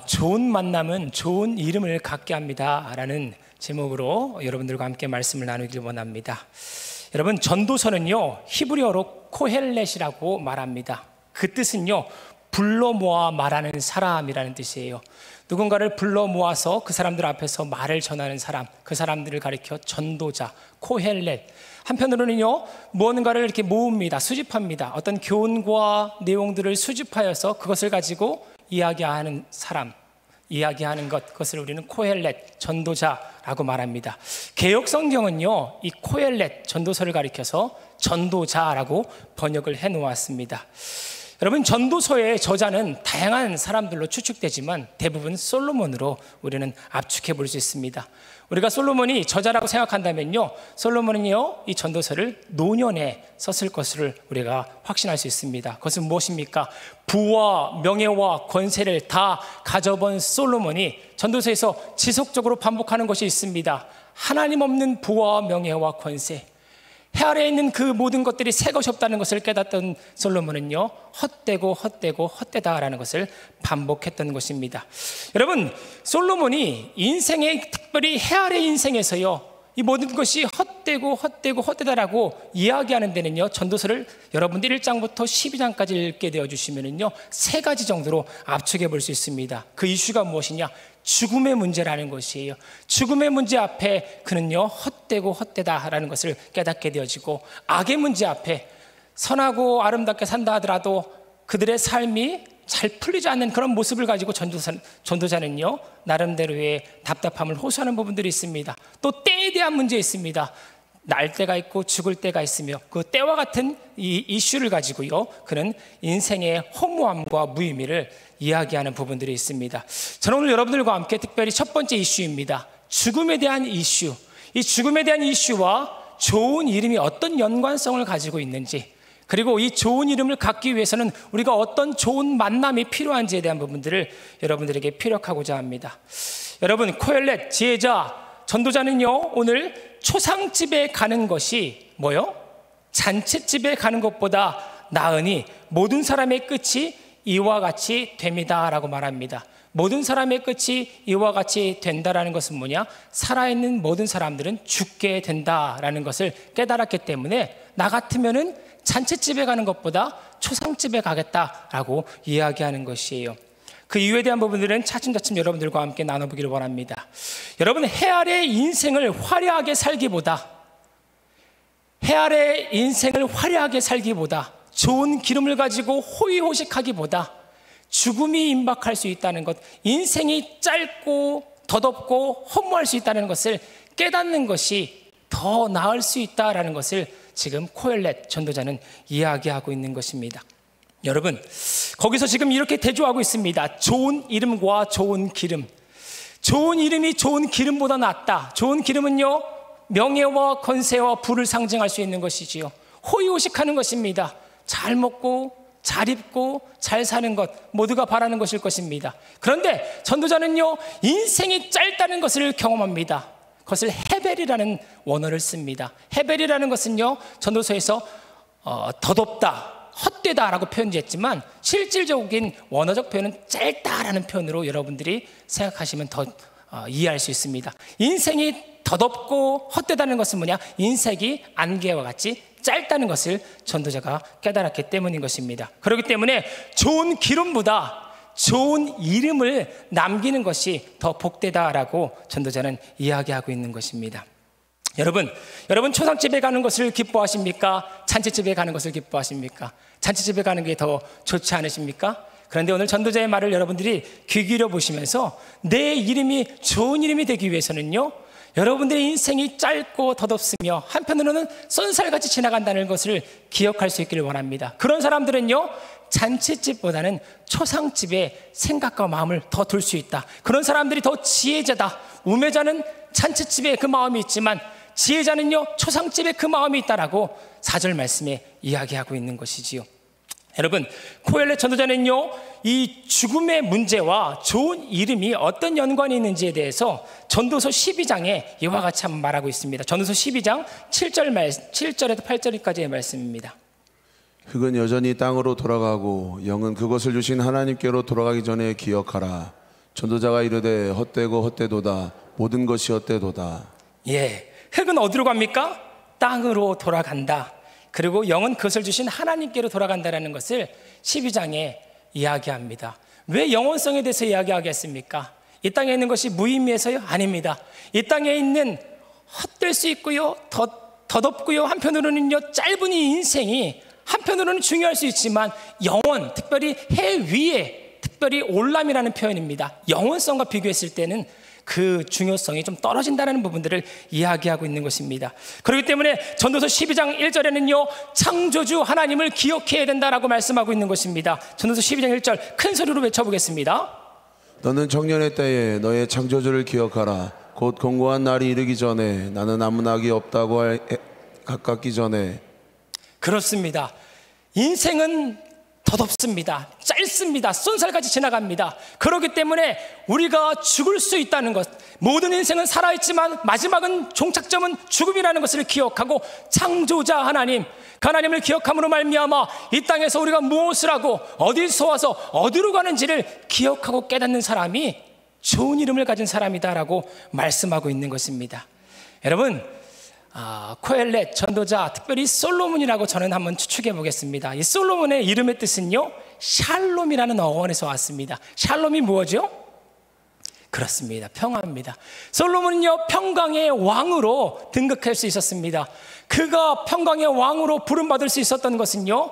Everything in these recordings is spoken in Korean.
좋은 만남은 좋은 이름을 갖게 합니다 라는 제목으로 여러분들과 함께 말씀을 나누길 원합니다. 여러분, 전도서는요 히브리어로 코헬렛이라고 말합니다. 그 뜻은요 불러 모아 말하는 사람이라는 뜻이에요. 누군가를 불러 모아서 그 사람들 앞에서 말을 전하는 사람, 그 사람들을 가리켜 전도자, 코헬렛. 한편으로는요 무언가를 이렇게 모읍니다, 수집합니다. 어떤 교훈과 내용들을 수집하여서 그것을 가지고 이야기하는 사람, 이야기하는 것, 그것을 우리는 코헬렛, 전도자라고 말합니다. 개역 성경은요 이 코헬렛, 전도서를 가리켜서 전도자라고 번역을 해 놓았습니다. 여러분, 전도서의 저자는 다양한 사람들로 추측되지만 대부분 솔로몬으로 우리는 압축해 볼 수 있습니다. 우리가 솔로몬이 저자라고 생각한다면요, 솔로몬은요 이 전도서를 노년에 썼을 것을 우리가 확신할 수 있습니다. 그것은 무엇입니까? 부와 명예와 권세를 다 가져본 솔로몬이 전도서에서 지속적으로 반복하는 것이 있습니다. 하나님 없는 부와 명예와 권세, 해 아래에 있는 그 모든 것들이 새 것이 없다는 것을 깨닫던 솔로몬은요 헛되고 헛되고 헛되다라는 것을 반복했던 것입니다. 여러분, 솔로몬이 인생의, 특별히 해 아래 인생에서요 이 모든 것이 헛되고 헛되고 헛되다라고 이야기하는 데는요, 전도서를 여러분들 1장부터 12장까지 읽게 되어 주시면은요 세 가지 정도로 압축해 볼 수 있습니다. 그 이슈가 무엇이냐? 죽음의 문제라는 것이에요. 죽음의 문제 앞에 그는요 헛되고 헛되다라는 것을 깨닫게 되어지고, 악의 문제 앞에 선하고 아름답게 산다 하더라도 그들의 삶이 잘 풀리지 않는 그런 모습을 가지고 전도자는요 나름대로의 답답함을 호소하는 부분들이 있습니다. 또 때에 대한 문제 있습니다. 날 때가 있고 죽을 때가 있으며 그 때와 같은 이 이슈를 가지고요 그는 인생의 허무함과 무의미를 이야기하는 부분들이 있습니다. 저는 오늘 여러분들과 함께 특별히 첫 번째 이슈입니다. 죽음에 대한 이슈. 이 죽음에 대한 이슈와 좋은 이름이 어떤 연관성을 가지고 있는지, 그리고 이 좋은 이름을 갖기 위해서는 우리가 어떤 좋은 만남이 필요한지에 대한 부분들을 여러분들에게 피력하고자 합니다. 여러분, 코헬렛, 지혜자, 전도자는요 오늘 초상집에 가는 것이 뭐요? 잔치집에 가는 것보다 나으니 모든 사람의 끝이 이와 같이 됩니다 라고 말합니다. 모든 사람의 끝이 이와 같이 된다라는 것은 뭐냐? 살아있는 모든 사람들은 죽게 된다라는 것을 깨달았기 때문에 나 같으면은 잔치집에 가는 것보다 초상집에 가겠다라고 이야기하는 것이에요. 그 이유에 대한 부분들은 차츰차츰 여러분들과 함께 나눠보기를 원합니다. 여러분, 해 아래 인생을 화려하게 살기보다, 해 아래 인생을 화려하게 살기보다, 좋은 기름을 가지고 호의호식하기보다 죽음이 임박할 수 있다는 것, 인생이 짧고 덧없고 허무할 수 있다는 것을 깨닫는 것이 더 나을 수 있다는 것을 지금 코헬렛 전도자는 이야기하고 있는 것입니다. 여러분, 거기서 지금 이렇게 대조하고 있습니다. 좋은 이름과 좋은 기름. 좋은 이름이 좋은 기름보다 낫다. 좋은 기름은요 명예와 권세와 부를 상징할 수 있는 것이지요. 호의호식하는 것입니다. 잘 먹고 잘 입고 잘 사는 것, 모두가 바라는 것일 것입니다. 그런데 전도자는요 인생이 짧다는 것을 경험합니다. 그것을 헤벨이라는 원어를 씁니다. 헤벨이라는 것은요 전도서에서 덧없다, 헛되다라고 표현했지만 실질적인 원어적 표현은 짧다라는 표현으로 여러분들이 생각하시면 더 이해할 수 있습니다. 인생이 덧없고 헛되다는 것은 뭐냐? 인생이 안개와 같이 짧다는 것을 전도자가 깨달았기 때문인 것입니다. 그렇기 때문에 좋은 기름보다 좋은 이름을 남기는 것이 더 복되다라고 전도자는 이야기하고 있는 것입니다. 여러분 초상집에 가는 것을 기뻐하십니까? 잔치집에 가는 것을 기뻐하십니까? 잔치집에 가는 게 더 좋지 않으십니까? 그런데 오늘 전도자의 말을 여러분들이 귀 기울여 보시면서 내 이름이 좋은 이름이 되기 위해서는요 여러분들의 인생이 짧고 덧없으며 한편으로는 쏜살같이 지나간다는 것을 기억할 수 있기를 원합니다. 그런 사람들은요 잔치집보다는 초상집에 생각과 마음을 더 둘 수 있다. 그런 사람들이 더 지혜자다. 우매자는 잔치집에 그 마음이 있지만 지혜자는요 초상집에 그 마음이 있다라고 4절 말씀에 이야기하고 있는 것이지요. 여러분, 코헬렛 전도자는요 이 죽음의 문제와 좋은 이름이 어떤 연관이 있는지에 대해서 전도서 12장에 이와 같이 한번 말하고 있습니다. 전도서 12장 7절에서 8절까지의 말씀입니다. 흙은 여전히 땅으로 돌아가고 영은 그것을 주신 하나님께로 돌아가기 전에 기억하라. 전도자가 이르되 헛되고 헛되도다. 모든 것이 헛되도다. 예, 흙은 어디로 갑니까? 땅으로 돌아간다. 그리고 영은 그것을 주신 하나님께로 돌아간다라는 것을 12장에 이야기합니다. 왜 영원성에 대해서 이야기하겠습니까? 이 땅에 있는 것이 무의미해서요? 아닙니다. 이 땅에 있는 헛될 수 있고요, 덧없고요, 한편으로는요, 짧은 이 인생이 한편으로는 중요할 수 있지만 영원, 특별히 해 위에, 특별히 올람이라는 표현입니다. 영원성과 비교했을 때는 그 중요성이 좀 떨어진다는 부분들을 이야기하고 있는 것입니다. 그렇기 때문에 전도서 12장 1절에는요, 창조주 하나님을 기억해야 된다라고 말씀하고 있는 것입니다. 전도서 12장 1절 큰 소리로 외쳐보겠습니다. 너는 청년의 때에 너의 창조주를 기억하라. 곧 공고한 날이 이르기 전에 나는 아무 낙이 없다고 가깝기 전에. 그렇습니다. 인생은 덧없습니다. 짧습니다. 쏜살같이 지나갑니다. 그렇기 때문에 우리가 죽을 수 있다는 것, 모든 인생은 살아있지만 마지막은 종착점은 죽음이라는 것을 기억하고 창조자 하나님, 그 하나님을 기억함으로 말미암아 이 땅에서 우리가 무엇을 하고 어디서 와서 어디로 가는지를 기억하고 깨닫는 사람이 좋은 이름을 가진 사람이다라고 말씀하고 있는 것입니다. 여러분, 코엘렛 전도자, 특별히 솔로몬이라고 저는 한번 추측해 보겠습니다. 이 솔로몬의 이름의 뜻은요, 샬롬이라는 어원에서 왔습니다. 샬롬이 뭐죠? 그렇습니다. 평화입니다. 솔로몬은요, 평강의 왕으로 등극할 수 있었습니다. 그가 평강의 왕으로 부름받을 수 있었던 것은요,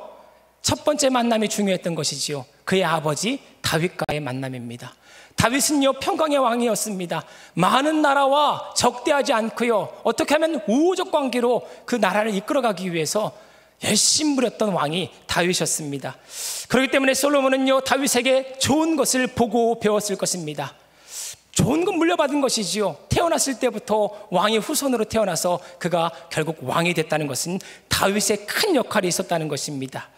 첫 번째 만남이 중요했던 것이지요. 그의 아버지 다윗과의 만남입니다. 다윗은요, 평강의 왕이었습니다. 많은 나라와 적대하지 않고요, 어떻게 하면 우호적 관계로 그 나라를 이끌어가기 위해서 열심히 부렸던 왕이 다윗이었습니다. 그렇기 때문에 솔로몬은요, 다윗에게 좋은 것을 보고 배웠을 것입니다. 좋은 건 물려받은 것이지요. 태어났을 때부터 왕의 후손으로 태어나서 그가 결국 왕이 됐다는 것은 다윗의 큰 역할이 있었다는 것입니다.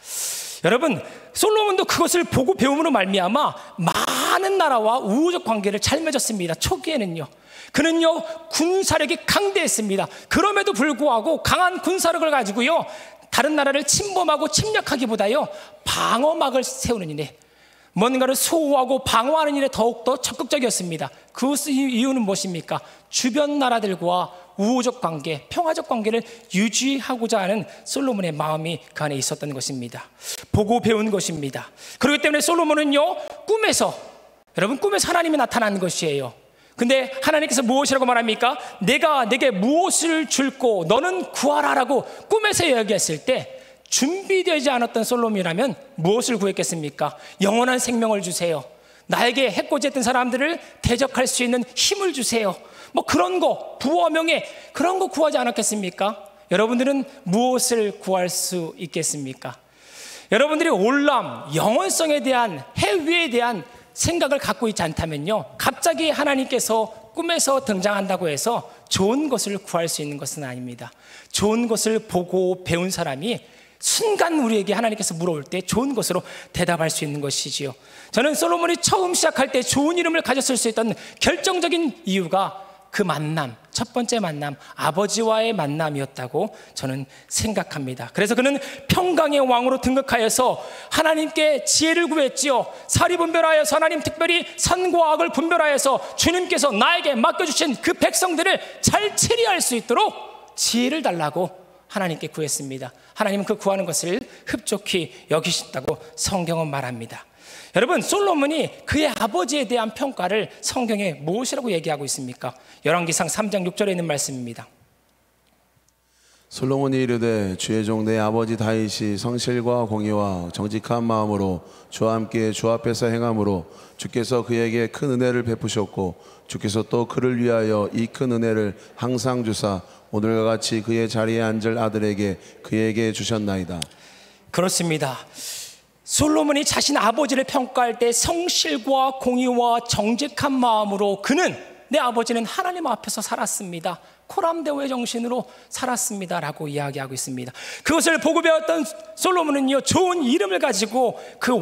여러분, 솔로몬도 그것을 보고 배움으로 말미암아 많은 나라와 우호적 관계를 잘 맺었습니다. 초기에는요, 그는요, 군사력이 강대했습니다. 그럼에도 불구하고 강한 군사력을 가지고요, 다른 나라를 침범하고 침략하기보다요, 방어막을 세우는 일에, 뭔가를 수호하고 방어하는 일에 더욱더 적극적이었습니다. 그 이유는 무엇입니까? 주변 나라들과 우호적 관계, 평화적 관계를 유지하고자 하는 솔로몬의 마음이 그 안에 있었던 것입니다. 보고 배운 것입니다. 그렇기 때문에 솔로몬은요, 꿈에서, 여러분, 꿈에서 하나님이 나타난 것이에요. 근데 하나님께서 무엇이라고 말합니까? 내가 내게 무엇을 줄고 너는 구하라라고 꿈에서 이야기했을 때, 준비되지 않았던 솔로몬이라면 무엇을 구했겠습니까? 영원한 생명을 주세요. 나에게 해코지했던 사람들을 대적할 수 있는 힘을 주세요. 뭐 그런 거, 부와 명예, 그런 거 구하지 않았겠습니까? 여러분들은 무엇을 구할 수 있겠습니까? 여러분들이 올람, 영원성에 대한, 해위에 대한 생각을 갖고 있지 않다면요, 갑자기 하나님께서 꿈에서 등장한다고 해서 좋은 것을 구할 수 있는 것은 아닙니다. 좋은 것을 보고 배운 사람이 순간 우리에게 하나님께서 물어올 때 좋은 것으로 대답할 수 있는 것이지요. 저는 솔로몬이 처음 시작할 때 좋은 이름을 가졌을 수 있던 결정적인 이유가 그 만남, 첫 번째 만남, 아버지와의 만남이었다고 저는 생각합니다. 그래서 그는 평강의 왕으로 등극하여서 하나님께 지혜를 구했지요. 사리 분별하여서, 하나님 특별히 선과 악을 분별하여서 주님께서 나에게 맡겨주신 그 백성들을 잘 처리할 수 있도록 지혜를 달라고 하나님께 구했습니다. 하나님은 그 구하는 것을 흡족히 여기신다고 성경은 말합니다. 여러분, 솔로몬이 그의 아버지에 대한 평가를 성경에 무엇이라고 얘기하고 있습니까? 열왕기상 3장 6절에 있는 말씀입니다. 솔로몬이 이르되 주의 종 내 아버지 다윗이 성실과 공의와 정직한 마음으로 주와 함께 주 앞에서 행함으로 주께서 그에게 큰 은혜를 베푸셨고 주께서 또 그를 위하여 이 큰 은혜를 항상 주사 오늘과 같이 그의 자리에 앉을 아들에게 그에게 주셨나이다. 그렇습니다. 솔로몬이 자신 아버지를 평가할 때 성실과 공의와 정직한 마음으로 그는, 내 아버지는 하나님 앞에서 살았습니다, 코람데오의 정신으로 살았습니다 라고 이야기하고 있습니다. 그것을 보고 배웠던 솔로몬은요, 좋은 이름을 가지고 그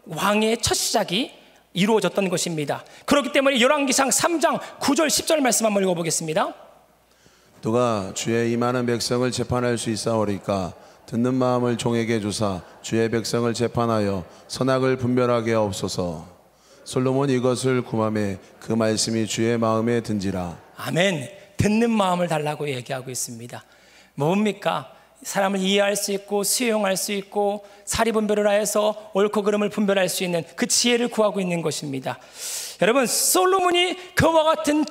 왕의 첫 시작이 이루어졌던 것입니다. 그렇기 때문에 열왕기상 3장 9절 10절 말씀 한번 읽어보겠습니다. 누가 주의 이 많은 백성을 재판할 수 있사오리까? 듣는 마음을 종에게 주사 주의 백성을 재판하여 선악을 분별하게 하옵소서. 솔로몬이 이것을 구하매 그 말씀이 주의 마음에 든지라. 아멘. 듣는 마음을 달라고 얘기하고 있습니다. 뭡니까? 사람을 이해할 수 있고 수용할 수 있고 사리 분별을 하여서 옳고 그름을 분별할 수 있는 그 지혜를 구하고 있는 것입니다. 여러분, 솔로몬이 그와 같은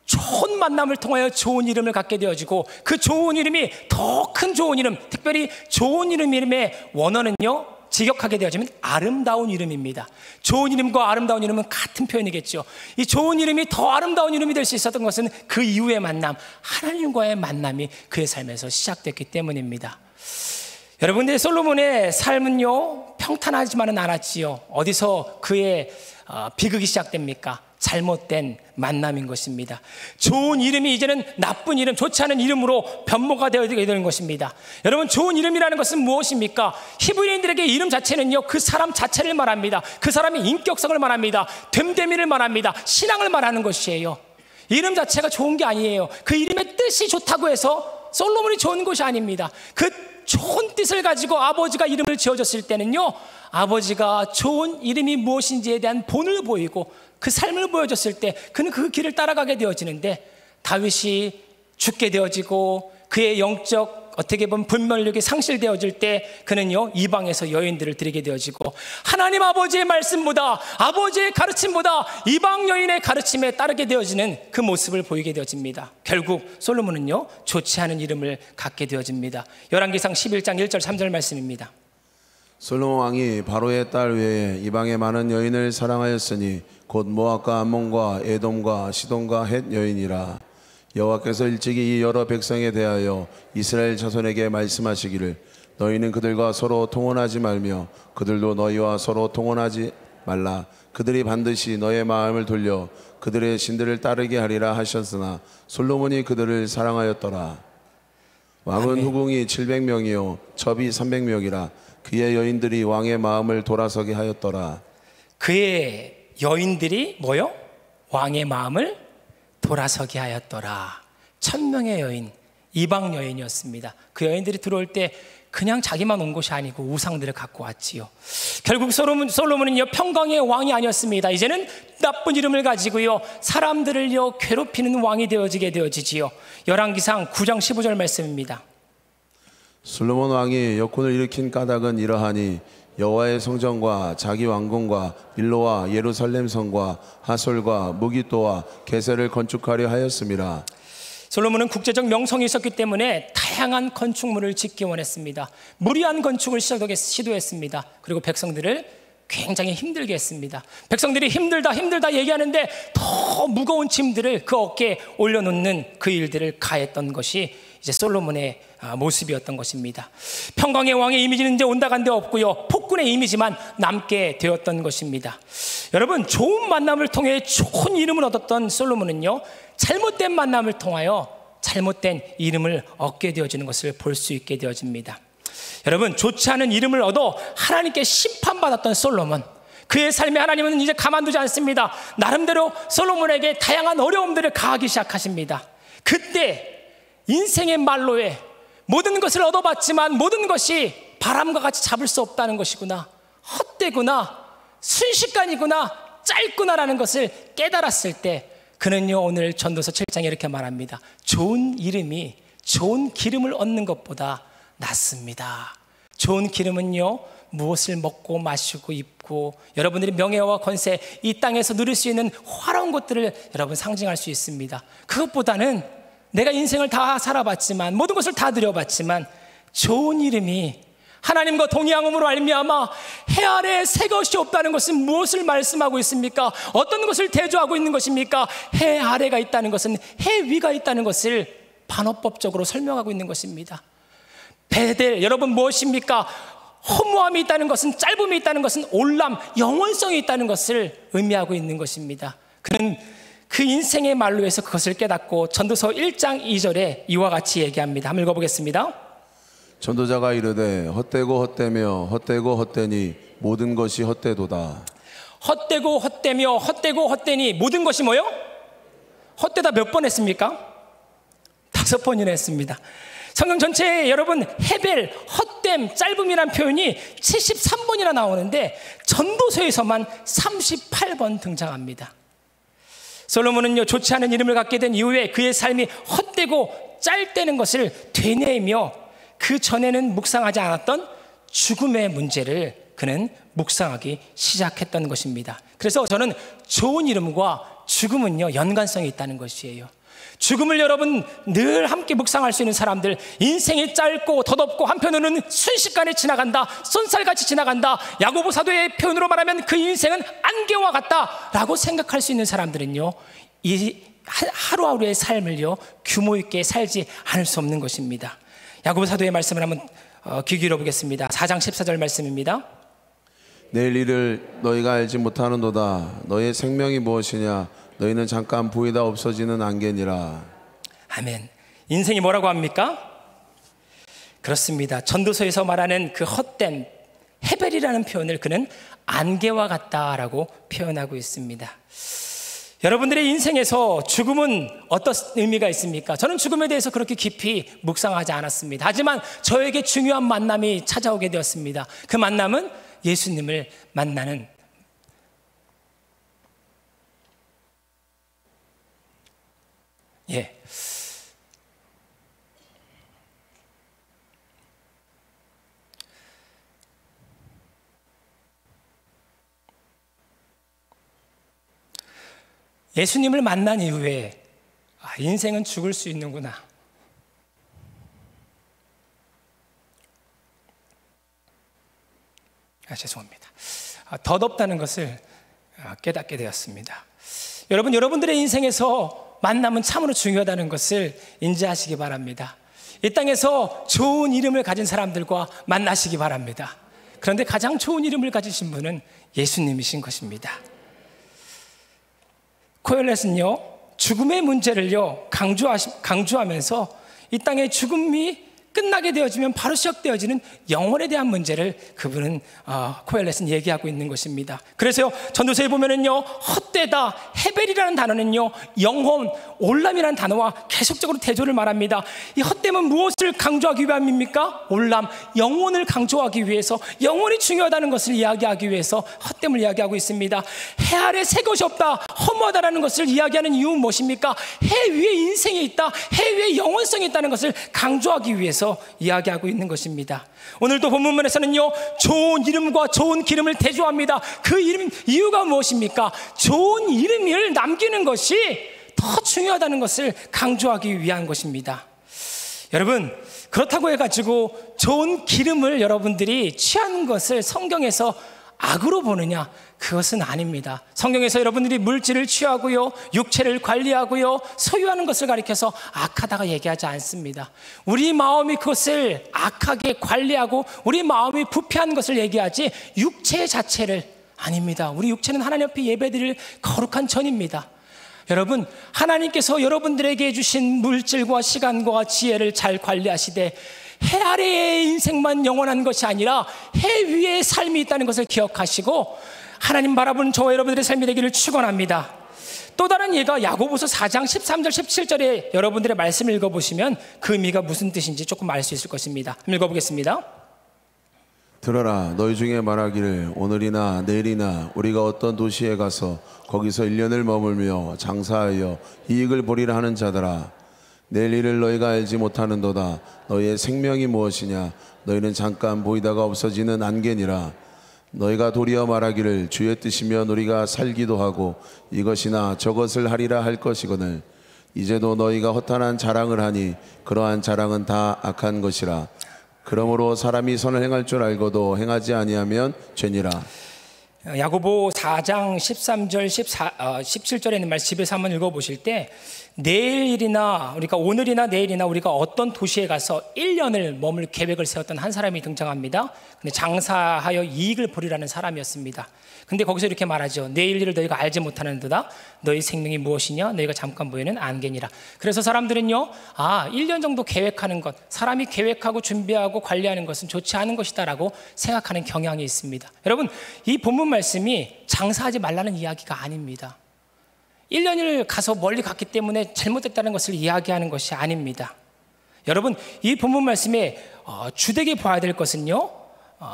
좋은 만남을 통하여 좋은 이름을 갖게 되어지고, 그 좋은 이름이 더 큰 좋은 이름, 특별히 좋은 이름의 원어는요, 직역하게 되어지면 아름다운 이름입니다. 좋은 이름과 아름다운 이름은 같은 표현이겠죠. 이 좋은 이름이 더 아름다운 이름이 될 수 있었던 것은 그 이후의 만남, 하나님과의 만남이 그의 삶에서 시작됐기 때문입니다. 여러분들, 솔로몬의 삶은요 평탄하지만은 않았지요. 어디서 그의 비극이 시작됩니까? 잘못된 만남인 것입니다. 좋은 이름이 이제는 나쁜 이름, 좋지 않은 이름으로 변모가 되어지게 되는 것입니다. 여러분, 좋은 이름이라는 것은 무엇입니까? 히브리인들에게 이름 자체는요 그 사람 자체를 말합니다. 그 사람의 인격성을 말합니다. 됨됨이를 말합니다. 신앙을 말하는 것이에요. 이름 자체가 좋은 게 아니에요. 그 이름의 뜻이 좋다고 해서 솔로몬이 좋은 것이 아닙니다. 그 좋은 뜻을 가지고 아버지가 이름을 지어줬을 때는요, 아버지가 좋은 이름이 무엇인지에 대한 본을 보이고 그 삶을 보여줬을 때 그는 그 길을 따라가게 되어지는데, 다윗이 죽게 되어지고 그의 영적 어떻게 보면 분별력이 상실되어질 때 그는요 이방에서 여인들을 드리게 되어지고, 하나님 아버지의 말씀보다, 아버지의 가르침보다 이방 여인의 가르침에 따르게 되어지는 그 모습을 보이게 되어집니다. 결국 솔로몬은요 좋지 않은 이름을 갖게 되어집니다. 열왕기상 11장 1절 3절 말씀입니다. 솔로몬 왕이 바로의 딸 외에 이방의 많은 여인을 사랑하였으니 곧 모압과 암몬과 에돔과 시돈과 헷 여인이라. 여호와께서 일찍이 이 여러 백성에 대하여 이스라엘 자손에게 말씀하시기를 너희는 그들과 서로 통혼하지 말며 그들도 너희와 서로 통혼하지 말라. 그들이 반드시 너의 마음을 돌려 그들의 신들을 따르게 하리라 하셨으나 솔로몬이 그들을 사랑하였더라. 왕은 아멘. 후궁이 700명이요 첩이 300명이라. 그의 여인들이 왕의 마음을 돌아서게 하였더라. 그의 여인들이 뭐요? 왕의 마음을 돌아서게 하였더라. 1000명의 여인, 이방 여인이었습니다. 그 여인들이 들어올 때 그냥 자기만 온 것이 아니고 우상들을 갖고 왔지요. 결국 솔로몬은요 평강의 왕이 아니었습니다. 이제는 나쁜 이름을 가지고요 사람들을요 괴롭히는 왕이 되어지지요. 열왕기상 9장 15절 말씀입니다. 솔로몬 왕이 역군을 일으킨 까닭은 이러하니 여호와의 성전과 자기 왕궁과 밀로와 예루살렘 성과 하솔과 무기또와 게셀을 건축하려 하였음이라. 솔로몬은 국제적 명성이 있었기 때문에 다양한 건축물을 짓기 원했습니다. 무리한 건축을 시도했습니다. 그리고 백성들을 굉장히 힘들게 했습니다. 백성들이 힘들다 얘기하는데 더 무거운 짐들을 그 어깨에 올려놓는 그 일들을 가했던 것이 이제 솔로몬의 모습이었던 것입니다. 평강의 왕의 이미지는 이제 온다간데 없고요 폭군의 이미지만 남게 되었던 것입니다. 여러분, 좋은 만남을 통해 좋은 이름을 얻었던 솔로몬은요 잘못된 만남을 통하여 잘못된 이름을 얻게 되어지는 것을 볼 수 있게 되어집니다. 여러분, 좋지 않은 이름을 얻어 하나님께 심판받았던 솔로몬, 그의 삶에 하나님은 이제 가만두지 않습니다. 나름대로 솔로몬에게 다양한 어려움들을 가하기 시작하십니다. 그때 인생의 말로에 모든 것을 얻어봤지만 모든 것이 바람과 같이 잡을 수 없다는 것이구나, 헛되구나, 순식간이구나, 짧구나라는 것을 깨달았을 때 그는요 오늘 전도서 7장에 이렇게 말합니다. 좋은 이름이 좋은 기름을 얻는 것보다 낫습니다. 좋은 기름은요 무엇을 먹고 마시고 입고 여러분들이 명예와 권세, 이 땅에서 누릴 수 있는 화려한 것들을 여러분 상징할 수 있습니다. 그것보다는 내가 인생을 다 살아봤지만 모든 것을 다 누려봤지만 좋은 이름이 하나님과 동의함으로 알미암아 해 아래 새 것이 없다는 것은 무엇을 말씀하고 있습니까? 어떤 것을 대조하고 있는 것입니까? 해 아래가 있다는 것은 해 위가 있다는 것을 반어법적으로 설명하고 있는 것입니다. 베델, 여러분 무엇입니까? 허무함이 있다는 것은, 짧음이 있다는 것은 올람, 영원성이 있다는 것을 의미하고 있는 것입니다. 그는 그 인생의 말로 해서 그것을 깨닫고 전도서 1장 2절에 이와 같이 얘기합니다. 한번 읽어보겠습니다. 전도자가 이르되 헛되고 헛되며 헛되고 헛되니 모든 것이 헛되도다. 헛되고 헛되며 헛되고 헛되니 모든 것이 뭐요? 헛되다 몇 번 했습니까? 5번이나 했습니다. 성경 전체에 여러분 헤벨, 헛됨, 짧음이란 표현이 73번이나 나오는데 전도서에서만 38번 등장합니다. 솔로몬은요, 좋지 않은 이름을 갖게 된 이후에 그의 삶이 헛되고 짧다는 것을 되뇌이며 그 전에는 묵상하지 않았던 죽음의 문제를 그는 묵상하기 시작했던 것입니다. 그래서 저는 좋은 이름과 죽음은요, 연관성이 있다는 것이에요. 죽음을 여러분 늘 함께 묵상할 수 있는 사람들, 인생이 짧고 덧없고 한편으로는 순식간에 지나간다, 쏜살같이 지나간다, 야고보 사도의 표현으로 말하면 그 인생은 안개와 같다라고 생각할 수 있는 사람들은요, 이 하루하루의 삶을요 규모 있게 살지 않을 수 없는 것입니다. 야고보 사도의 말씀을 한번 귀 기울여 보겠습니다. 4장 14절 말씀입니다. 내일 일을 너희가 알지 못하는도다. 너의 생명이 무엇이냐? 너희는 잠깐 보이다 없어지는 안개니라. 아멘. 인생이 뭐라고 합니까? 그렇습니다. 전도서에서 말하는 그 헛된 헤벨이라는 표현을 그는 안개와 같다라고 표현하고 있습니다. 여러분들의 인생에서 죽음은 어떤 의미가 있습니까? 저는 죽음에 대해서 그렇게 깊이 묵상하지 않았습니다. 하지만 저에게 중요한 만남이 찾아오게 되었습니다. 그 만남은 예수님을 만나는, 예수님을 만난 이후에 인생은 죽을 수 있는구나. 죄송합니다. 덧없다는 것을 깨닫게 되었습니다. 여러분, 여러분들의 인생에서 만남은 참으로 중요하다는 것을 인지하시기 바랍니다. 이 땅에서 좋은 이름을 가진 사람들과 만나시기 바랍니다. 그런데 가장 좋은 이름을 가지신 분은 예수님이신 것입니다. 코엘렛은요, 죽음의 문제를요 강조하면서 이 땅의 죽음이 끝나게 되어지면 바로 시작되어지는 영혼에 대한 문제를 그분은 코엘렛은 얘기하고 있는 것입니다. 그래서 전도서에 보면은요, 헛되다, 헤벨이라는 단어는요, 영혼, 올람이라는 단어와 계속적으로 대조를 말합니다. 이 헛됨은 무엇을 강조하기 위함입니까? 올람, 영혼을 강조하기 위해서, 영혼이 중요하다는 것을 이야기하기 위해서 헛됨을 이야기하고 있습니다. 해 아래 새 것이 없다, 허무하다라는 것을 이야기하는 이유는 무엇입니까? 해 위에 인생이 있다, 해 위에 영혼성이 있다는 것을 강조하기 위해서 이야기하고 있는 것입니다. 오늘도 본문에서는요, 좋은 이름과 좋은 기름을 대조합니다. 그 이유가 무엇입니까? 좋은 이름을 남기는 것이 더 중요하다는 것을 강조하기 위한 것입니다. 여러분, 그렇다고 해가지고 좋은 기름을 여러분들이 취하는 것을 성경에서 악으로 보느냐? 그것은 아닙니다. 성경에서 여러분들이 물질을 취하고요, 육체를 관리하고요, 소유하는 것을 가리켜서 악하다가 얘기하지 않습니다. 우리 마음이 그것을 악하게 관리하고 우리 마음이 부패한 것을 얘기하지 육체 자체를 아닙니다. 우리 육체는 하나님 앞에 예배드릴 거룩한 전입니다. 여러분, 하나님께서 여러분들에게 주신 물질과 시간과 지혜를 잘 관리하시되 해 아래의 인생만 영원한 것이 아니라 해 위의 삶이 있다는 것을 기억하시고 하나님 바라보는 저와 여러분들의 삶이 되기를 축원합니다. 또 다른 예가 야고보서 4장 13절 17절에 여러분들의 말씀을 읽어보시면 그 의미가 무슨 뜻인지 조금 알 수 있을 것입니다. 읽어보겠습니다. 들어라, 너희 중에 말하기를 오늘이나 내일이나 우리가 어떤 도시에 가서 거기서 1년을 머물며 장사하여 이익을 보리라 하는 자들아, 내일 일을 너희가 알지 못하는도다. 너희의 생명이 무엇이냐? 너희는 잠깐 보이다가 없어지는 안개니라. 너희가 도리어 말하기를 주의 뜻이면 우리가 살기도 하고 이것이나 저것을 하리라 할 것이거늘 이제도 너희가 허탄한 자랑을 하니 그러한 자랑은 다 악한 것이라. 그러므로 사람이 선을 행할 줄 알고도 행하지 아니하면 죄니라. 야고보 4장 13절 17절에 있는 말씀 집에서 한번 읽어보실 때 내일이나 우리가 오늘이나 내일이나 우리가 어떤 도시에 가서 1년을 머물 계획을 세웠던 한 사람이 등장합니다. 근데 장사하여 이익을 보리라는 사람이었습니다. 근데 거기서 이렇게 말하죠. 내일 일을 너희가 알지 못하는도다. 너희 생명이 무엇이냐? 너희가 잠깐 보이는 안개니라. 그래서 사람들은요, 1년 정도 계획하는 것, 사람이 계획하고 준비하고 관리하는 것은 좋지 않은 것이다라고 생각하는 경향이 있습니다. 여러분, 이 본문 말씀이 장사하지 말라는 이야기가 아닙니다. 1년을 가서 멀리 갔기 때문에 잘못됐다는 것을 이야기하는 것이 아닙니다. 여러분, 이 본문 말씀에 주되게 봐야 될 것은요,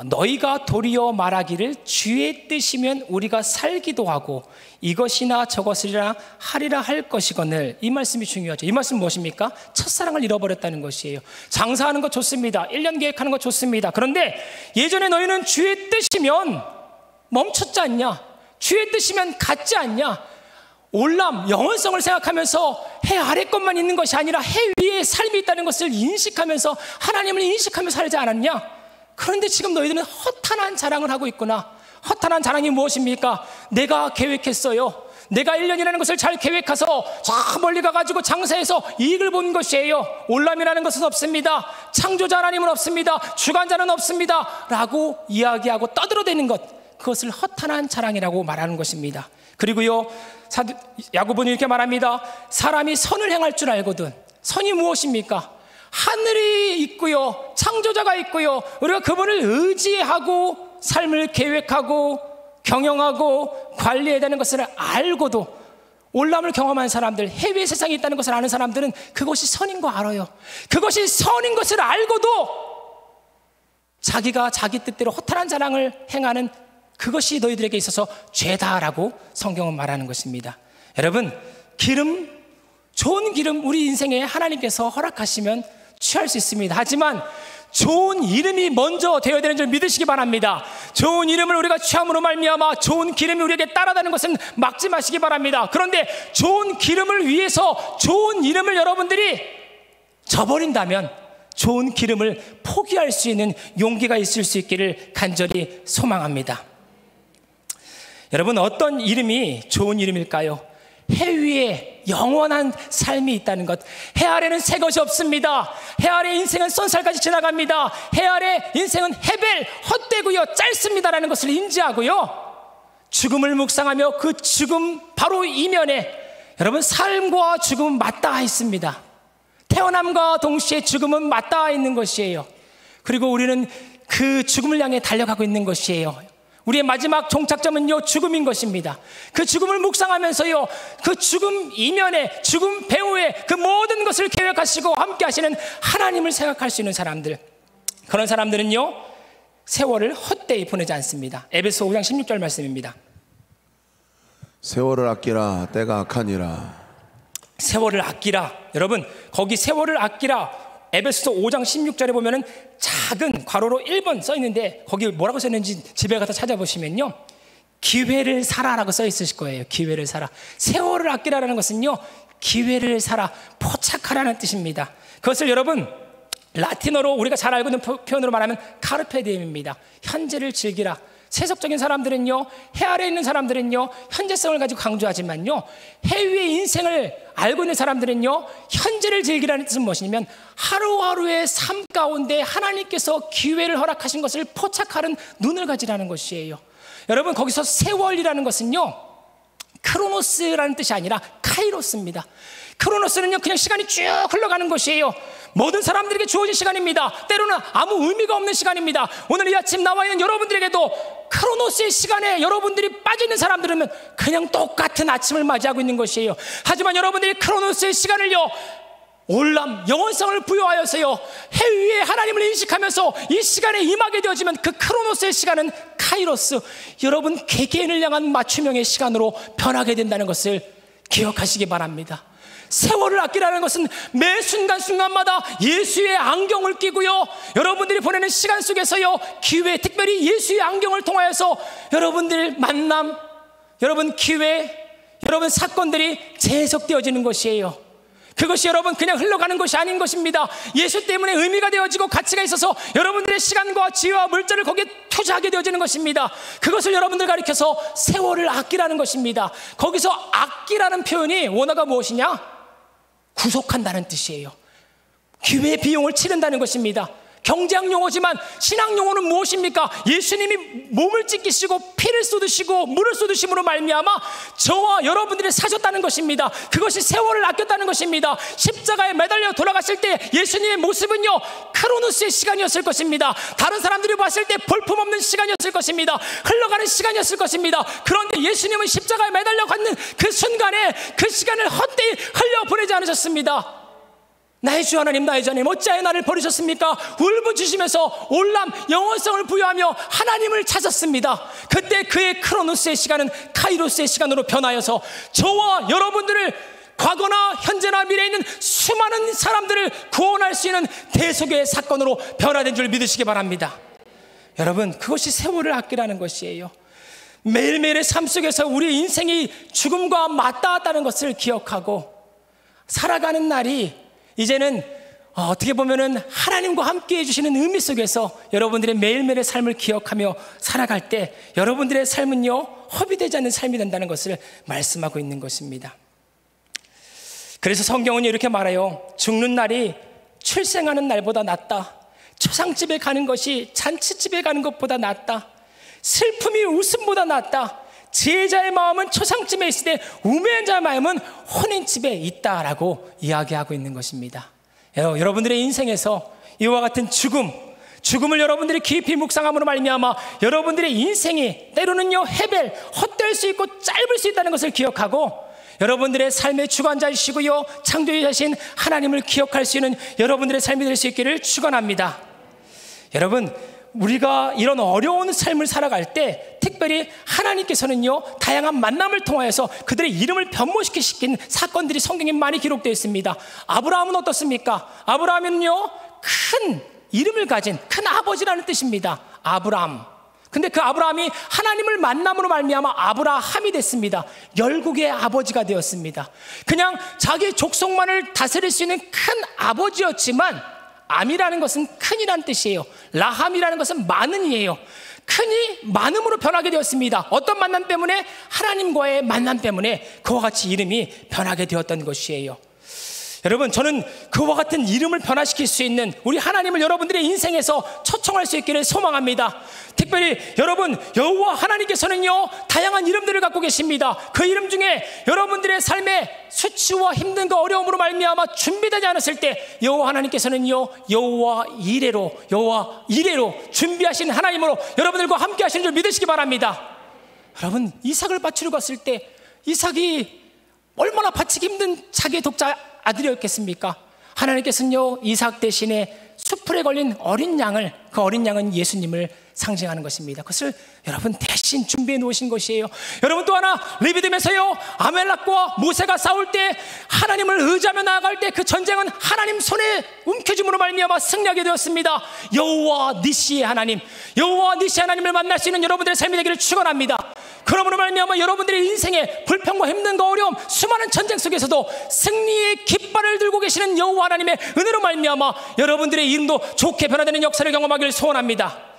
너희가 도리어 말하기를 주의 뜻이면 우리가 살기도 하고 이것이나 저것이라 하리라 할 것이거늘. 이 말씀이 중요하죠. 이 말씀은 무엇입니까? 첫사랑을 잃어버렸다는 것이에요. 장사하는 것 좋습니다. 1년 계획하는 것 좋습니다. 그런데 예전에 너희는 주의 뜻이면 멈췄지 않냐? 주의 뜻이면 갔지 않냐? 올람, 영원성을 생각하면서 해 아래 것만 있는 것이 아니라 해 위에 삶이 있다는 것을 인식하면서 하나님을 인식하며 살지 않았냐? 그런데 지금 너희들은 허탄한 자랑을 하고 있구나. 허탄한 자랑이 무엇입니까? 내가 계획했어요. 내가 1년이라는 것을 잘 계획해서 저 멀리 가가지고 장사해서 이익을 본 것이에요. 올람이라는 것은 없습니다. 창조자 하나님은 없습니다. 주관자는 없습니다. 라고 이야기하고 떠들어대는 것, 그것을 허탄한 자랑이라고 말하는 것입니다. 그리고요, 야고보는 이렇게 말합니다. 사람이 선을 행할 줄 알거든. 선이 무엇입니까? 하늘이 있고요, 창조자가 있고요, 우리가 그분을 의지하고 삶을 계획하고 경영하고 관리해야 되는 것을 알고도 올람을 경험한 사람들, 해외 세상에 있다는 것을 아는 사람들은 그것이 선인 거 알아요. 그것이 선인 것을 알고도 자기가 자기 뜻대로 허탄한 자랑을 행하는 그것이 너희들에게 있어서 죄다라고 성경은 말하는 것입니다. 여러분, 기름, 좋은 기름 우리 인생에 하나님께서 허락하시면 취할 수 있습니다. 하지만 좋은 이름이 먼저 되어야 되는 줄 믿으시기 바랍니다. 좋은 이름을 우리가 취함으로 말미암아 좋은 기름이 우리에게 따라다는 것은 막지 마시기 바랍니다. 그런데 좋은 기름을 위해서 좋은 이름을 여러분들이 저버린다면 좋은 기름을 포기할 수 있는 용기가 있을 수 있기를 간절히 소망합니다. 여러분, 어떤 이름이 좋은 이름일까요? 해 위에 영원한 삶이 있다는 것. 해 아래는 새 것이 없습니다. 해 아래 인생은 쏜살까지 지나갑니다. 해 아래 인생은 헤벨, 헛되고요, 짧습니다라는 것을 인지하고요, 죽음을 묵상하며 그 죽음 바로 이면에 여러분, 삶과 죽음은 맞닿아 있습니다. 태어남과 동시에 죽음은 맞닿아 있는 것이에요. 그리고 우리는 그 죽음을 향해 달려가고 있는 것이에요. 우리의 마지막 종착점은요, 죽음인 것입니다. 그 죽음을 묵상하면서요, 그 죽음 이면에, 죽음 배후에 그 모든 것을 계획하시고 함께 하시는 하나님을 생각할 수 있는 사람들, 그런 사람들은요, 세월을 헛되이 보내지 않습니다. 에베소 5장 16절 말씀입니다. 세월을 아끼라, 때가 악하니라. 세월을 아끼라. 여러분, 거기 세월을 아끼라, 에베소서 5장 16절에 보면은 작은 괄호로 1번 써 있는데 거기 뭐라고 써 있는지 집에 가서 찾아보시면요, 기회를 사라라고 써 있으실 거예요. 기회를 사라. 세월을 아끼라라는 것은요, 기회를 사라, 포착하라는 뜻입니다. 그것을 여러분 라틴어로 우리가 잘 알고 있는 표현으로 말하면 카르페 디엠입니다. 현재를 즐기라. 세속적인 사람들은요, 해 아래에 있는 사람들은요, 현재성을 가지고 강조하지만요, 해 위의 인생을 알고 있는 사람들은요, 현재를 즐기라는 뜻은 무엇이냐면 하루하루의 삶 가운데 하나님께서 기회를 허락하신 것을 포착하는 눈을 가지라는 것이에요. 여러분, 거기서 세월이라는 것은요, 크로노스라는 뜻이 아니라 카이로스입니다. 크로노스는요, 그냥 시간이 쭉 흘러가는 것이에요. 모든 사람들에게 주어진 시간입니다. 때로는 아무 의미가 없는 시간입니다. 오늘 이 아침 나와 있는 여러분들에게도 크로노스의 시간에 여러분들이 빠져있는 사람들은 그냥 똑같은 아침을 맞이하고 있는 것이에요. 하지만 여러분들이 크로노스의 시간을요, 올람, 영원성을 부여하여서요, 해 위에 하나님을 인식하면서 이 시간에 임하게 되어지면 그 크로노스의 시간은 카이로스, 여러분 개개인을 향한 맞춤형의 시간으로 변하게 된다는 것을 기억하시기 바랍니다. 세월을 아끼라는 것은 매 순간순간마다 예수의 안경을 끼고요, 여러분들이 보내는 시간 속에서요, 기회, 특별히 예수의 안경을 통하여서 여러분들 만남, 여러분 기회, 여러분 사건들이 재해석되어지는 것이에요. 그것이 여러분 그냥 흘러가는 것이 아닌 것입니다. 예수 때문에 의미가 되어지고 가치가 있어서 여러분들의 시간과 지혜와 물자를 거기에 투자하게 되어지는 것입니다. 그것을 여러분들 가리켜서 세월을 아끼라는 것입니다. 거기서 아끼라는 표현이 원어가 무엇이냐? 구속한다는 뜻이에요. 기회의 비용을 치른다는 것입니다. 경제학 용어지만 신학 용어는 무엇입니까? 예수님이 몸을 찢기시고 피를 쏟으시고 물을 쏟으심으로 말미암아 저와 여러분들이 사셨다는 것입니다. 그것이 세월을 아꼈다는 것입니다. 십자가에 매달려 돌아가실 때 예수님의 모습은요, 크로노스의 시간이었을 것입니다. 다른 사람들이 봤을 때 볼품없는 시간이었을 것입니다. 흘러가는 시간이었을 것입니다. 그런데 예수님은 십자가에 매달려 가는 그 순간에 그 시간을 헛되이 흘려보내지 않으셨습니다. 나의 주 하나님, 나의 주 하나님, 어찌하여 나를 버리셨습니까? 울부짖으면서 올람 영원성을 부여하며 하나님을 찾았습니다. 그때 그의 크로노스의 시간은 카이로스의 시간으로 변하여서 저와 여러분들을 과거나 현재나 미래에 있는 수많은 사람들을 구원할 수 있는 대속의 사건으로 변화된 줄 믿으시기 바랍니다. 여러분, 그것이 세월을 아끼라는 것이에요. 매일매일의 삶 속에서 우리 인생이 죽음과 맞닿았다는 것을 기억하고 살아가는 날이 이제는 어떻게 보면은 하나님과 함께 해주시는 의미 속에서 여러분들의 매일매일의 삶을 기억하며 살아갈 때 여러분들의 삶은요, 허비되지 않는 삶이 된다는 것을 말씀하고 있는 것입니다. 그래서 성경은 이렇게 말해요. 죽는 날이 출생하는 날보다 낫다. 초상집에 가는 것이 잔치집에 가는 것보다 낫다. 슬픔이 웃음보다 낫다. 지혜자의 마음은 초상집에 있을 때 우매한 자의 마음은 혼인집에 있다라고 이야기하고 있는 것입니다. 여러분들의 인생에서 이와 같은 죽음을 여러분들이 깊이 묵상함으로 말미암아 여러분들의 인생이 때로는요, 헤벨, 헛될 수 있고 짧을 수 있다는 것을 기억하고 여러분들의 삶의 주관자이시고요, 창조주이신 하나님을 기억할 수 있는 여러분들의 삶이 될 수 있기를 축원합니다. 여러분, 우리가 이런 어려운 삶을 살아갈 때 특별히 하나님께서는요, 다양한 만남을 통하여서 그들의 이름을 변모시킨 사건들이 성경에 많이 기록되어 있습니다. 아브라함은 어떻습니까? 아브라함은요, 큰 이름을 가진 큰 아버지라는 뜻입니다. 아브라함. 근데 그 아브라함이 하나님을 만남으로 말미암아 아브라함이 됐습니다. 열국의 아버지가 되었습니다. 그냥 자기 족속만을 다스릴 수 있는 큰 아버지였지만 암이라는 것은 큰이라는 뜻이에요. 라함이라는 것은 많은이에요. 큰이 많음으로 변하게 되었습니다. 어떤 만남 때문에? 하나님과의 만남 때문에 그와 같이 이름이 변하게 되었던 것이에요. 여러분, 저는 그와 같은 이름을 변화시킬 수 있는 우리 하나님을 여러분들의 인생에서 초청할 수 있기를 소망합니다. 특별히 여러분, 여호와 하나님께서는요, 다양한 이름들을 갖고 계십니다. 그 이름 중에 여러분들의 삶에 수치와 힘든과 어려움으로 말미암아 준비되지 않았을 때 여호와 하나님께서는요, 여호와 이레로 준비하신 하나님으로 여러분들과 함께 하시는 줄 믿으시기 바랍니다. 여러분, 이삭을 바치러 갔을 때 이삭이 얼마나 바치기 힘든 자기의 독자 아들이었겠습니까? 하나님께서는요, 이삭 대신에 수풀에 걸린 어린 양을, 그 어린 양은 예수님을 상징하는 것입니다. 그것을 여러분 대신 준비해 놓으신 것이에요. 여러분, 또 하나 레위기에서요, 아멜렉과 모세가 싸울 때 하나님을 의지하며 나아갈 때 그 전쟁은 하나님 손에 움켜짐으로 말미암아 승리하게 되었습니다. 여호와 니시의 하나님, 여호와 니시의 하나님을 만날 수 있는 여러분들의 삶이 되기를 축원합니다. 그러므로 말미암아 여러분들의 인생에 불평과 힘든과 어려움, 수많은 전쟁 속에서도 승리의 깃발을 들고 계시는 여호와 하나님의 은혜로 말미암아 여러분들의 이름도 좋게 변화되는 역사를 경험하기를 소원합니다.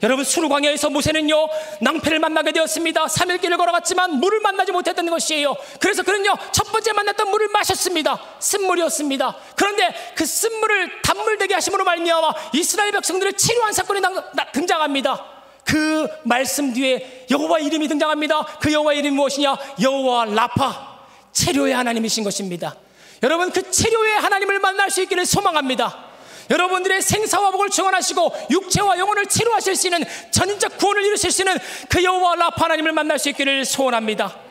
여러분, 수르 광야에서 모세는요, 낭패를 만나게 되었습니다. 3일 길을 걸어갔지만 물을 만나지 못했던 것이에요. 그래서 그는요, 첫 번째 만났던 물을 마셨습니다. 쓴물이었습니다. 그런데 그 쓴물을 단물되게 하심으로 말미암아 이스라엘 백성들을 치료한 사건이 등장합니다. 그 말씀 뒤에 여호와 이름이 등장합니다. 그 여호와 이름이 무엇이냐? 여호와 라파, 치료의 하나님이신 것입니다. 여러분, 그 치료의 하나님을 만날 수 있기를 소망합니다. 여러분들의 생사와 복을 증언하시고 육체와 영혼을 치료하실 수 있는 전인적 구원을 이루실 수 있는 그 여호와 라파 하나님을 만날 수 있기를 소원합니다.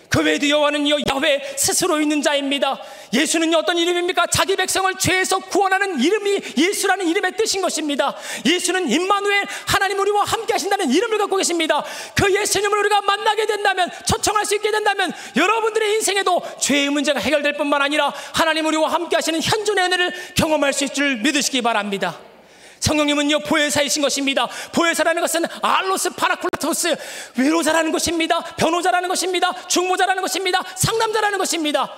그 외에도 여호와는요, 야훼 스스로 있는 자입니다. 예수는 어떤 이름입니까? 자기 백성을 죄에서 구원하는 이름이 예수라는 이름의 뜻인 것입니다. 예수는 임마누엘, 하나님 우리와 함께 하신다는 이름을 갖고 계십니다. 그 예수님을 우리가 만나게 된다면, 초청할 수 있게 된다면 여러분들의 인생에도 죄의 문제가 해결될 뿐만 아니라 하나님 우리와 함께 하시는 현존의 은혜를 경험할 수 있을 줄 믿으시기 바랍니다. 성령님은요, 보혜사이신 것입니다. 보혜사라는 것은 알로스 파라클라토스, 위로자라는 것입니다. 변호자라는 것입니다. 중보자라는 것입니다. 상담자라는 것입니다.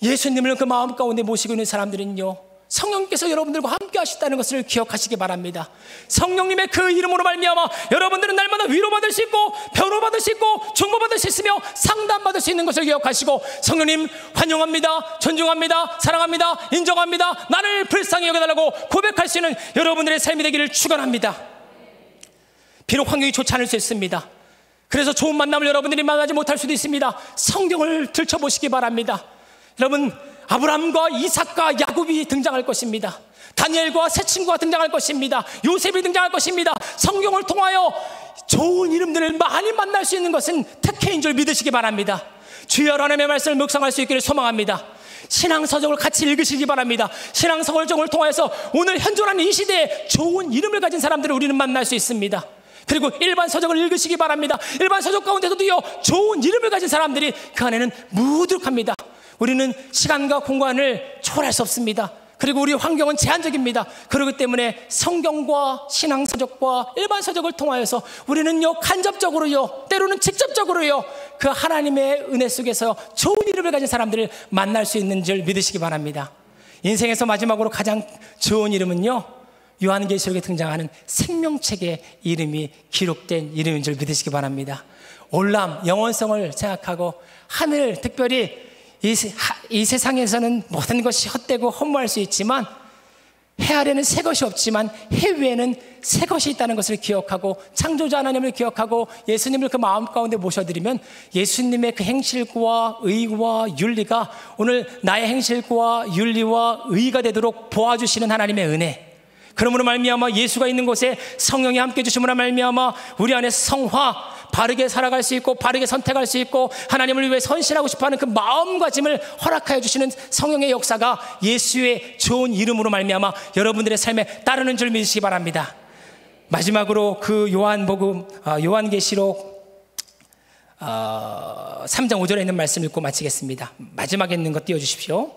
예수님을 그 마음 가운데 모시고 있는 사람들은요, 성령님께서 여러분들과 함께 하시다는 것을 기억하시기 바랍니다. 성령님의 그 이름으로 말미암아 여러분들은 날마다 위로받을 수 있고 변호받을 수 있고 중보받을 수 있으며 상담받을 수 있는 것을 기억하시고, 성령님 환영합니다, 존중합니다, 사랑합니다, 인정합니다, 나를 불쌍히 여겨달라고 고백할 수 있는 여러분들의 삶이 되기를 축원합니다. 비록 환경이 좋지 않을 수 있습니다. 그래서 좋은 만남을 여러분들이 만나지 못할 수도 있습니다. 성경을 들춰보시기 바랍니다. 여러분, 아브라함과 이삭과 야곱이 등장할 것입니다. 다니엘과 새 친구가 등장할 것입니다. 요셉이 등장할 것입니다. 성경을 통하여 좋은 이름들을 많이 만날 수 있는 것은 특혜인 줄 믿으시기 바랍니다. 주여, 하나님의 말씀을 묵상할 수 있기를 소망합니다. 신앙서적을 같이 읽으시기 바랍니다. 신앙서적을 통해서 오늘 현존하는 이 시대에 좋은 이름을 가진 사람들을 우리는 만날 수 있습니다. 그리고 일반 서적을 읽으시기 바랍니다. 일반 서적 가운데서도요, 좋은 이름을 가진 사람들이 그 안에는 무득합니다. 우리는 시간과 공간을 초월할 수 없습니다. 그리고 우리 환경은 제한적입니다. 그렇기 때문에 성경과 신앙서적과 일반 서적을 통하여서 우리는요, 간접적으로요, 때로는 직접적으로요, 그 하나님의 은혜 속에서 좋은 이름을 가진 사람들을 만날 수 있는 줄 믿으시기 바랍니다. 인생에서 마지막으로 가장 좋은 이름은요, 요한계시록에 등장하는 생명책의 이름이 기록된 이름인 줄 믿으시기 바랍니다. 올람, 영원성을 생각하고 하늘, 특별히 이 세상에서는 모든 것이 헛되고 허무할 수 있지만 해 아래는 새 것이 없지만 해 위에는 새 것이 있다는 것을 기억하고 창조자 하나님을 기억하고 예수님을 그 마음 가운데 모셔드리면 예수님의 그 행실과 의와 윤리가 오늘 나의 행실과 윤리와 의가 되도록 도와주시는 하나님의 은혜, 그러므로 말미암아 예수가 있는 곳에 성령이 함께 주심으로 말미암아 우리 안에 성화, 바르게 살아갈 수 있고 바르게 선택할 수 있고 하나님을 위해 헌신하고 싶어하는 그 마음가짐을 허락하여 주시는 성령의 역사가 예수의 좋은 이름으로 말미암아 여러분들의 삶에 따르는 줄 믿으시기 바랍니다. 마지막으로 그 요한계시록 3장 5절에 있는 말씀 읽고 마치겠습니다. 마지막에 있는 것 띄워주십시오.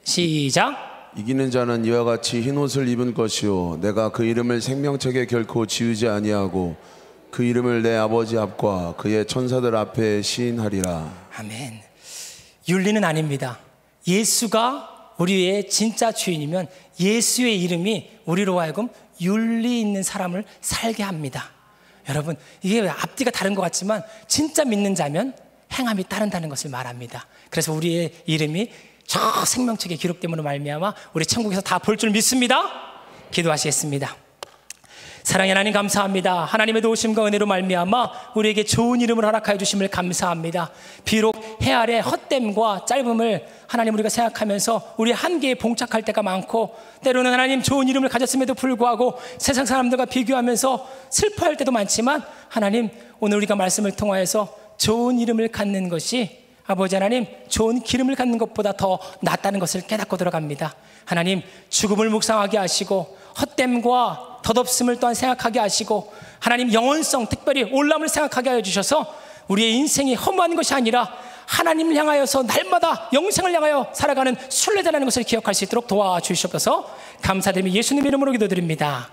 시작. 이기는 자는 이와 같이 흰 옷을 입은 것이요 내가 그 이름을 생명책에 결코 지우지 아니하고 그 이름을 내 아버지 앞과 그의 천사들 앞에 시인하리라. 아멘. 윤리는 아닙니다. 예수가 우리의 진짜 주인이면 예수의 이름이 우리로 하여금 윤리 있는 사람을 살게 합니다. 여러분, 이게 앞뒤가 다른 것 같지만 진짜 믿는 자면 행함이 따른다는 것을 말합니다. 그래서 우리의 이름이 저 생명책에 기록됨으로 말미암아 우리 천국에서 다 볼 줄 믿습니다. 기도하시겠습니다. 사랑의 하나님 감사합니다. 하나님의 도우심과 은혜로 말미암아 우리에게 좋은 이름을 허락하여 주심을 감사합니다. 비록 해 아래 헛됨과 짧음을 하나님 우리가 생각하면서 우리 한계에 봉착할 때가 많고 때로는 하나님 좋은 이름을 가졌음에도 불구하고 세상 사람들과 비교하면서 슬퍼할 때도 많지만 하나님 오늘 우리가 말씀을 통하여서 좋은 이름을 갖는 것이 아버지 하나님 좋은 기름을 갖는 것보다 더 낫다는 것을 깨닫고 들어갑니다. 하나님 죽음을 묵상하게 하시고 헛됨과 덧없음을 또한 생각하게 하시고 하나님 영원성 특별히 올람을 생각하게 하여 주셔서 우리의 인생이 허무한 것이 아니라 하나님을 향하여서 날마다 영생을 향하여 살아가는 순례자라는 것을 기억할 수 있도록 도와주시옵소서. 감사드리며 예수님 이름으로 기도드립니다.